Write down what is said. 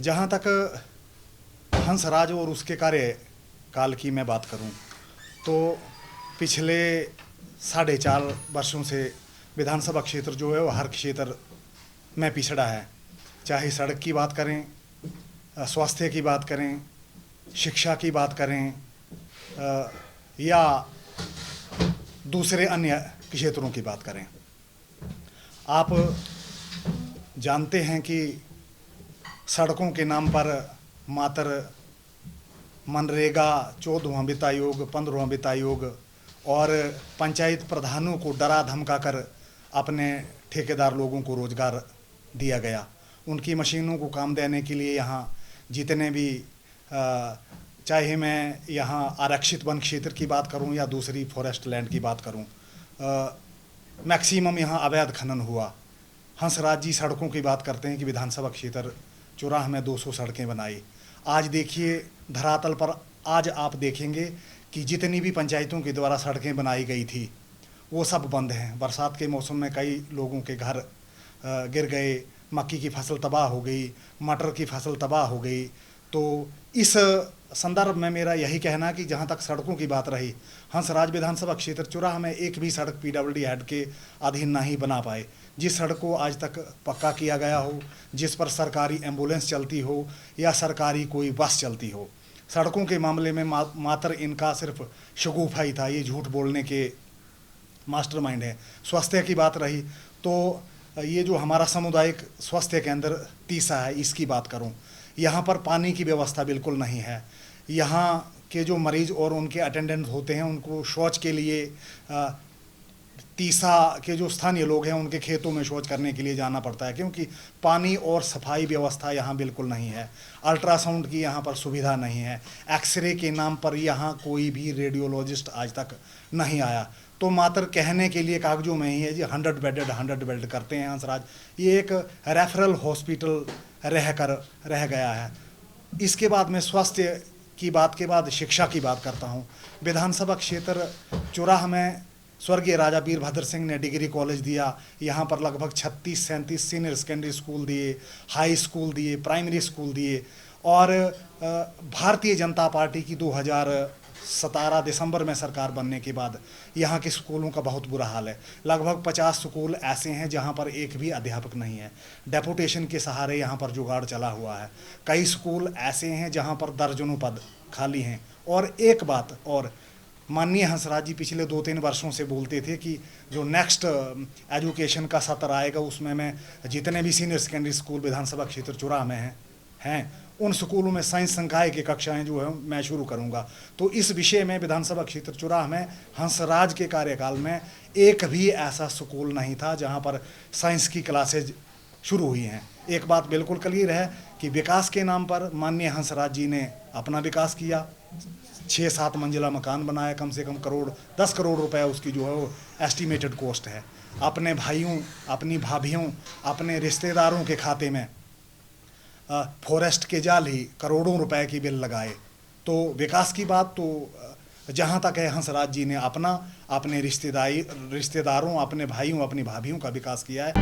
जहाँ तक हंसराज और उसके कार्यकाल की मैं बात करूं तो पिछले 4.5 वर्षों से विधानसभा क्षेत्र जो है वो हर क्षेत्र में पिछड़ा है। चाहे सड़क की बात करें, स्वास्थ्य की बात करें, शिक्षा की बात करें या दूसरे अन्य क्षेत्रों की बात करें। आप जानते हैं कि सड़कों के नाम पर मात्र मनरेगा 14वां वित्त आयोग, 15वां वित्त आयोग और पंचायत प्रधानों को डरा धमका कर अपने ठेकेदार लोगों को रोजगार दिया गया। उनकी मशीनों को काम देने के लिए यहाँ जितने भी चाहे मैं यहाँ आरक्षित वन क्षेत्र की बात करूँ या दूसरी फॉरेस्ट लैंड की बात करूँ, मैक्सिमम यहाँ अवैध खनन हुआ। हंसराज जी सड़कों की बात करते हैं कि विधानसभा क्षेत्र चौराहा में 200 सड़कें बनाई। आज देखिए धरातल पर, आज आप देखेंगे कि जितनी भी पंचायतों के द्वारा सड़कें बनाई गई थी वो सब बंद हैं। बरसात के मौसम में कई लोगों के घर गिर गए, मक्की की फसल तबाह हो गई, मटर की फसल तबाह हो गई। तो इस संदर्भ में मेरा यही कहना कि जहाँ तक सड़कों की बात रही, हंसराज विधानसभा क्षेत्र चौराहा में एक भी सड़क पीडब्ल्यूडी हेड के अधीन नहीं बना पाए। जिस सड़क को आज तक पक्का किया गया हो, जिस पर सरकारी एम्बुलेंस चलती हो या सरकारी कोई बस चलती हो, सड़कों के मामले में मात्र इनका सिर्फ शगुफा ही था, ये झूठ बोलने के मास्टरमाइंड है। स्वास्थ्य की बात रही तो ये जो हमारा सामुदायिक स्वास्थ्य केंद्र तीसा है, इसकी बात करूं, यहाँ पर पानी की व्यवस्था बिल्कुल नहीं है। यहाँ के जो मरीज और उनके अटेंडेंट होते हैं उनको शौच के लिए तीसा के जो स्थानीय लोग हैं उनके खेतों में शौच करने के लिए जाना पड़ता है, क्योंकि पानी और सफाई व्यवस्था यहाँ बिल्कुल नहीं है। अल्ट्रासाउंड की यहाँ पर सुविधा नहीं है। एक्सरे के नाम पर यहाँ कोई भी रेडियोलॉजिस्ट आज तक नहीं आया। तो मात्र कहने के लिए कागजों में ही है जी 100 बेड करते हैं हंसराज। ये एक रेफरल हॉस्पिटल रह गया है। इसके बाद में स्वास्थ्य की बात के बाद शिक्षा की बात करता हूँ। विधानसभा क्षेत्र चौराहा में स्वर्गीय राजा वीरभद्र सिंह ने डिग्री कॉलेज दिया। यहाँ पर लगभग 36-37 सीनियर सेकेंडरी स्कूल दिए, हाई स्कूल दिए, प्राइमरी स्कूल दिए। और भारतीय जनता पार्टी की 2017 दिसंबर में सरकार बनने के बाद यहाँ के स्कूलों का बहुत बुरा हाल है। लगभग 50 स्कूल ऐसे हैं जहाँ पर एक भी अध्यापक नहीं है। डेपुटेशन के सहारे यहाँ पर जुगाड़ चला हुआ है। कई स्कूल ऐसे हैं जहाँ पर दर्जनों पद खाली हैं। और एक बात और, माननीय हंसराज जी पिछले 2-3 वर्षों से बोलते थे कि जो नेक्स्ट एजुकेशन का सत्र आएगा उसमें मैं जितने भी सीनियर सेकेंडरी स्कूल विधानसभा क्षेत्र चौराहा में हैं उन स्कूलों में साइंस संकाय की कक्षाएं जो है मैं शुरू करूंगा। तो इस विषय में विधानसभा क्षेत्र चौराहा में हंसराज के कार्यकाल में एक भी ऐसा स्कूल नहीं था जहां पर साइंस की क्लासेज शुरू हुई हैं। एक बात बिल्कुल क्लियर है कि विकास के नाम पर माननीय हंसराज जी ने अपना विकास किया। 6-7 मंजिला मकान बनाया, कम से कम 10 करोड़ रुपए उसकी जो है वो एस्टिमेटेड कॉस्ट है। अपने भाइयों, अपनी भाभियों, अपने रिश्तेदारों के खाते में फॉरेस्ट के जाल ही करोड़ों रुपए की बिल लगाए। तो विकास की बात तो जहाँ तक है हंसराज जी ने अपने रिश्तेदारों, अपने भाइयों, अपनी भाभियों का विकास किया है।